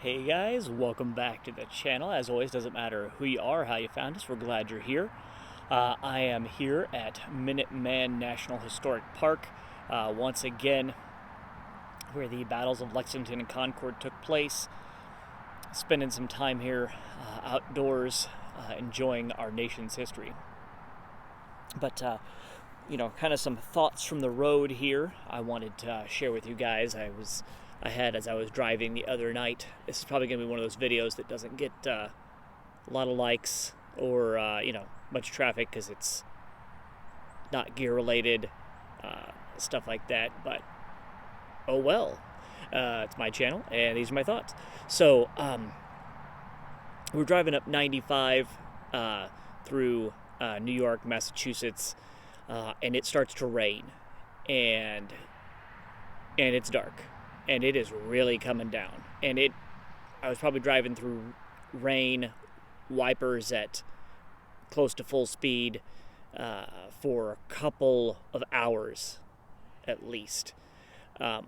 Hey guys, welcome back to the channel. As always, doesn't matter who you are, how you found us, we're glad you're here. I am here at Minuteman National Historic Park, once again, where the battles of Lexington and Concord took place. Spending some time here outdoors, enjoying our nation's history. But, kind of some thoughts from the road here I wanted to share with you guys. I had as I was driving the other night. This is probably going to be one of those videos that doesn't get a lot of likes or, much traffic because it's not gear related, stuff like that. But, oh well. It's my channel, and these are my thoughts. So, we're driving up 95 through New York, Massachusetts, and it starts to rain, and it's dark. And it is really coming down. And I was probably driving through rain, wipers at close to full speed for a couple of hours at least. A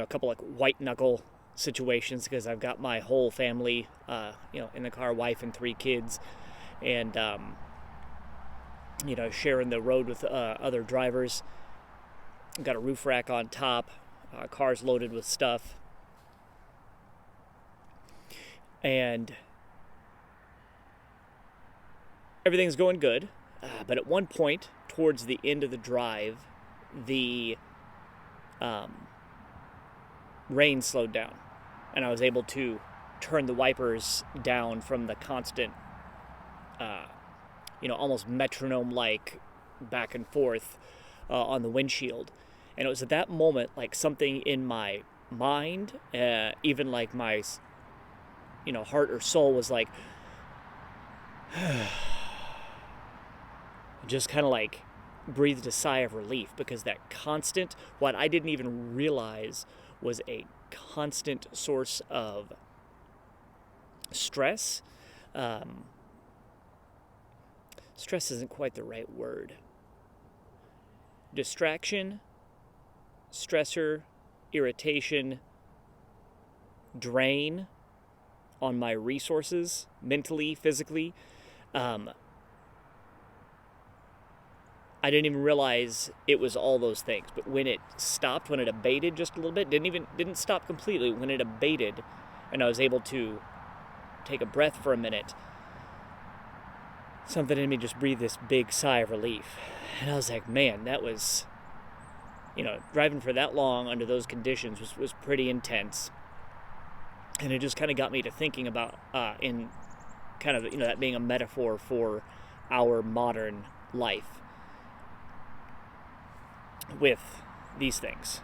couple like white knuckle situations because I've got my whole family, in the car, wife and 3 kids, and sharing the road with other drivers. Got a roof rack on top. Cars loaded with stuff, and everything's going good, but at one point towards the end of the drive, the rain slowed down, and I was able to turn the wipers down from the constant almost metronome-like back and forth on the windshield. And it was at that moment, like something in my mind, even like my, heart or soul was like, just kind of like breathed a sigh of relief, because that constant, what I didn't even realize was a constant source of stress. Stress isn't quite the right word. Distraction, stressor, irritation, drain on my resources, mentally, physically. I didn't even realize it was all those things. But when it stopped, when it abated just a little bit, didn't stop completely, when it abated and I was able to take a breath for a minute, something in me just breathed this big sigh of relief. And I was like, man, that was, driving for that long under those conditions was pretty intense. And it just kind of got me to thinking about, in kind of, that being a metaphor for our modern life with these things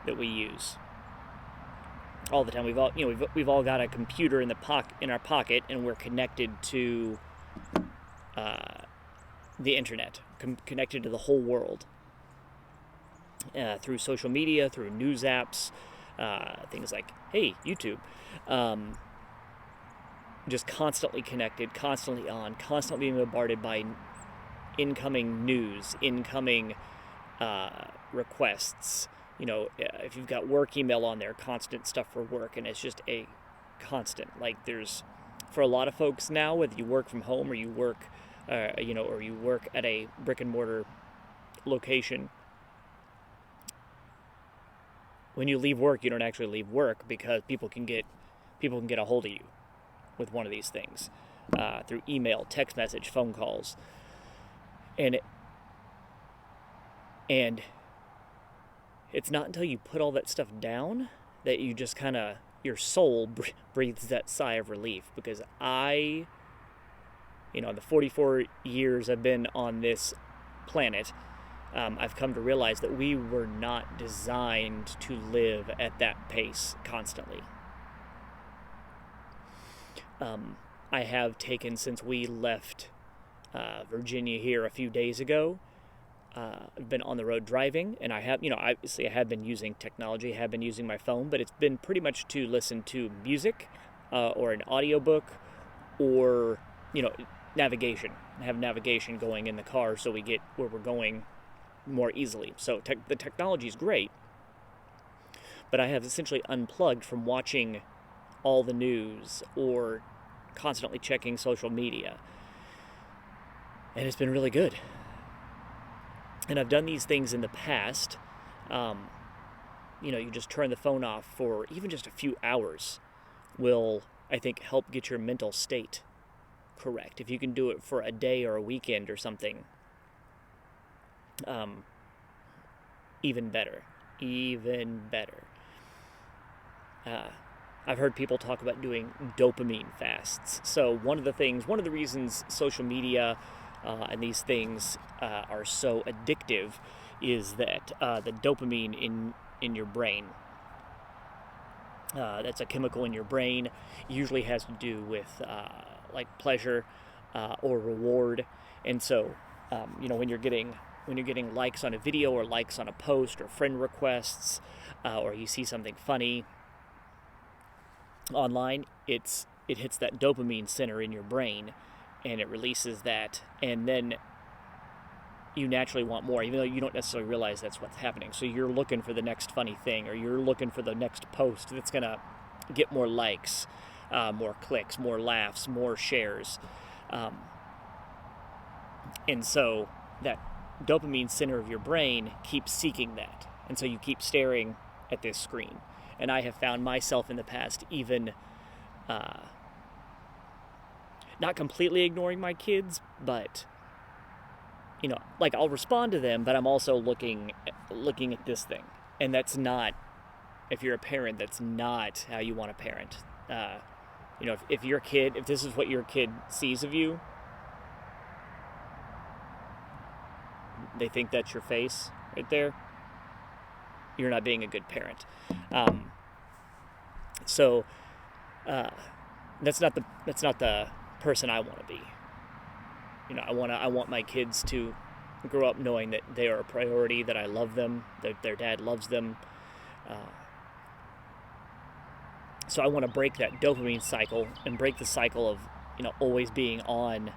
that we use all the time. We've all got a computer in our pocket, and we're connected to the internet, connected to the whole world, through social media, through news apps, things like, hey, YouTube, just constantly connected, constantly on, constantly being bombarded by incoming news, incoming requests. If you've got work email on there, constant stuff for work, and it's just a constant. Like, there's, for a lot of folks now, whether you work from home or you work or you work at a brick and mortar location, when you leave work, you don't actually leave work, because people can get a hold of you with one of these things, through email, text message, phone calls, and it's not until you put all that stuff down that you just kind of, your soul breathes that sigh of relief. Because the 44 years I've been on this planet, I've come to realize that we were not designed to live at that pace constantly. I have taken, since we left Virginia here a few days ago, I've been on the road driving, and I have, obviously I have been using technology, I have been using my phone, but it's been pretty much to listen to music, or an audiobook, or, navigation. I have navigation going in the car so we get where we're going more easily. So the technology is great, but I have essentially unplugged from watching all the news or constantly checking social media. And it's been really good. And I've done these things in the past. You just turn the phone off for even just a few hours will, I think, help get your mental state correct. If you can do it for a day or a weekend or something, even better. I've heard people talk about doing dopamine fasts. So one of the reasons social media and these things are so addictive is that the dopamine in your brain, that's a chemical in your brain, usually has to do with like pleasure or reward. And so when you're getting likes on a video or likes on a post or friend requests, or you see something funny online, it hits that dopamine center in your brain, and it releases that, and then you naturally want more, even though you don't necessarily realize that's what's happening. So you're looking for the next funny thing, or you're looking for the next post that's going to get more likes, more clicks, more laughs, more shares. And so that dopamine center of your brain keeps seeking that. And so you keep staring at this screen. And I have found myself in the past even not completely ignoring my kids, but like I'll respond to them, but I'm also looking at this thing. And that's not, if you're a parent, that's not how you want to parent. If this is what your kid sees of you, they think that's your face right there, you're not being a good parent. So that's not the person I want to be. I want my kids to grow up knowing that they are a priority, that I love them, that their dad loves them. So I want to break that dopamine cycle and break the cycle of always being on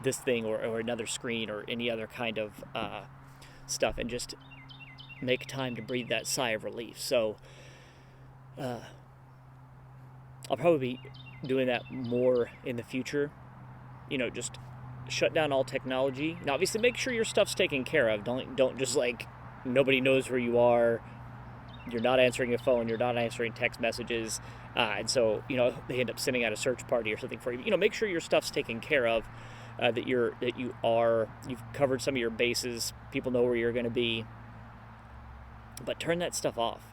this thing or another screen or any other kind of stuff, and just make time to breathe that sigh of relief. So I'll probably be doing that more in the future. Just shut down all technology. Now, obviously, make sure your stuff's taken care of. Don't just like nobody knows where you are. You're not answering your phone. You're not answering text messages, and so they end up sending out a search party or something for you. Make sure your stuff's taken care of. That you've covered some of your bases. People know where you're going to be. But turn that stuff off.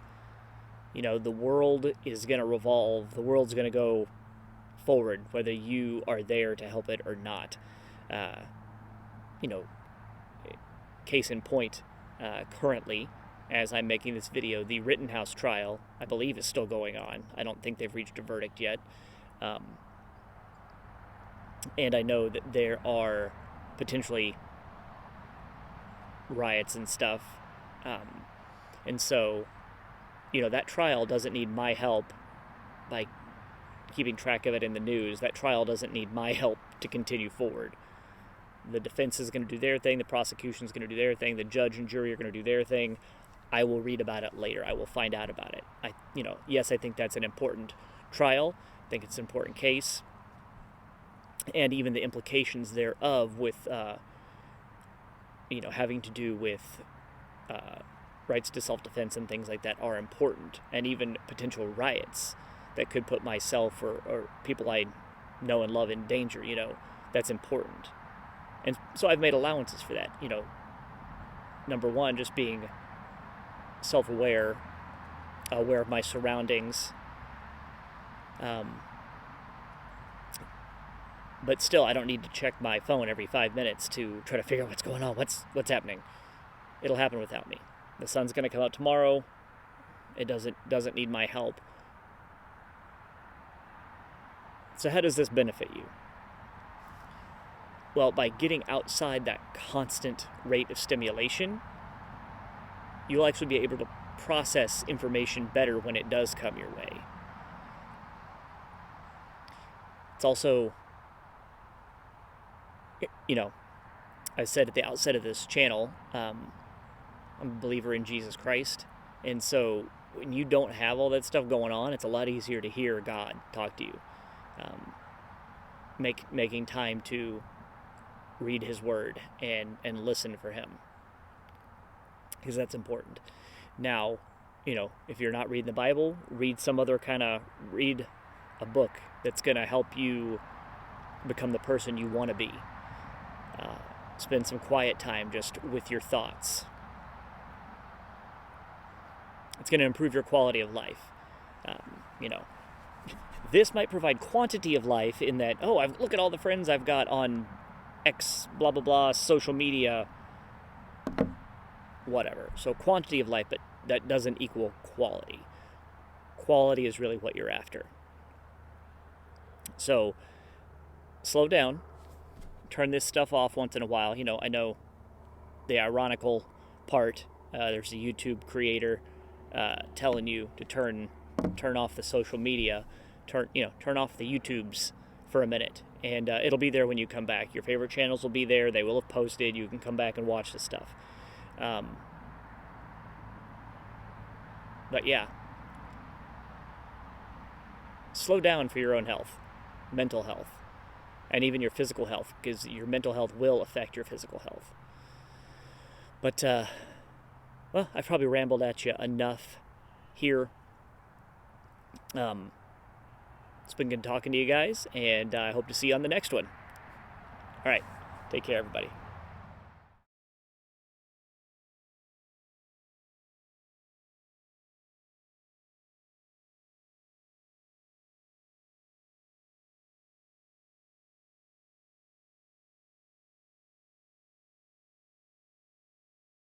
The world is going to revolve. The world's going to go forward, whether you are there to help it or not. Case in point, currently, as I'm making this video, the Rittenhouse trial, I believe, is still going on. I don't think they've reached a verdict yet. And I know that there are potentially riots and stuff. And so, that trial doesn't need my help by keeping track of it in the news. That trial doesn't need my help to continue forward. The defense is going to do their thing. The prosecution is going to do their thing. The judge and jury are going to do their thing. I will read about it later. I will find out about it. Yes, I think that's an important trial. I think it's an important case. And even the implications thereof with, having to do with rights to self-defense and things like that are important. And even potential riots that could put myself or people I know and love in danger, that's important. And so I've made allowances for that. Number one, just being self-aware, aware of my surroundings. But still, I don't need to check my phone every 5 minutes to try to figure out what's going on, what's happening. It'll happen without me. The sun's going to come out tomorrow. It doesn't need my help. So how does this benefit you? Well, by getting outside that constant rate of stimulation, you'll actually be able to process information better when it does come your way. It's also, I said at the outset of this channel, I'm a believer in Jesus Christ. And so when you don't have all that stuff going on, it's a lot easier to hear God talk to you. Making time to read His Word and listen for Him, because that's important. Now, if you're not reading the Bible, read a book that's going to help you become the person you want to be. Spend some quiet time just with your thoughts. It's going to improve your quality of life. This might provide quantity of life in that, look at all the friends I've got on X, blah, blah, blah, social media, whatever. So quantity of life, but that doesn't equal quality. Quality is really what you're after. So slow down. Turn this stuff off once in a while. I know the ironical part. There's a YouTube creator telling you to turn off the social media, turn off the YouTubes for a minute, and it'll be there when you come back. Your favorite channels will be there. They will have posted. You can come back and watch the stuff. But yeah, slow down for your own health, mental health, and even your physical health, because your mental health will affect your physical health. But, I've probably rambled at you enough here. It's been good talking to you guys, and I hope to see you on the next one. All right, take care, everybody.